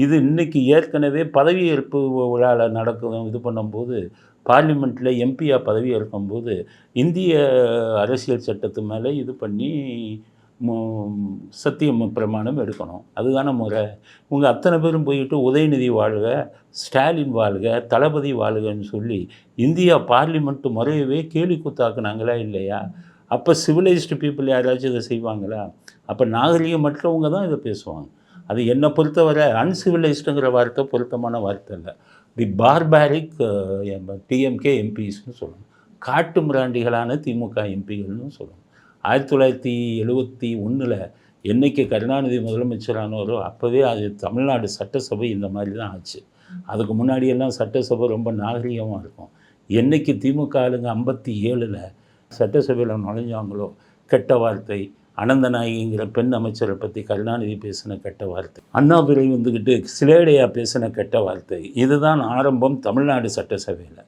இது இன்றைக்கி ஏற்கனவே பதவியேற்பு விழாவில் நடக்கும் இது பண்ணும்போது பார்லிமெண்ட்டில் எம்பியாக பதவி ஏற்கும்போது இந்திய அரசியல் சட்டத்து மேலே இது பண்ணி மு சத்தியம் பிரமாணம் எடுக்கணும். அதுதானே முறை. உங்கள் அத்தனை பேரும் போயிட்டு உதயநிதி வாழ்க, ஸ்டாலின் வாழ்க, தளபதி வாழ்கன்னு சொல்லி இந்தியா பார்லிமெண்ட் முறையவே கேலி கூத்தாக்குனாங்களா இல்லையா? அப்போ சிவிலைஸ்டு பீப்புள் யாராச்சும் இதை செய்வாங்களா? அப்போ நாகரிகமற்றவங்க தான் இதை பேசுவாங்க. அது என்னை பொறுத்தவரை அன்சிவிலைஸ்டுங்கிற வார்த்தை பொருத்தமான வார்த்தை இல்லை. தி பார்பாரிக் டிஎம்கே எம்பிஸ்னு சொல்லணும். காட்டு மிராண்டிகளான திமுக எம்பிகள்னு சொல்லணும். 1971 என்னைக்கு கருணாநிதி முதலமைச்சரானவரோ அப்போவே அது தமிழ்நாடு சட்டசபை இந்த மாதிரி தான் ஆச்சு. அதுக்கு முன்னாடியெல்லாம் சட்டசபை ரொம்ப நாகரிகமாக இருக்கும். என்னைக்கு திமுக ஆளுங்க 57 சட்டசபையில் நுழைஞ்சாங்களோ கெட்ட வார்த்தை, அனந்தநாயகிங்கிற பெண் அமைச்சரை பற்றி கருணாநிதி பேசின கெட்ட வார்த்தை, அண்ணாதுரை வந்துக்கிட்டு சிலேடையாக பேசின கெட்ட வார்த்தை, இதுதான் ஆரம்பம் தமிழ்நாடு சட்டசபையில்.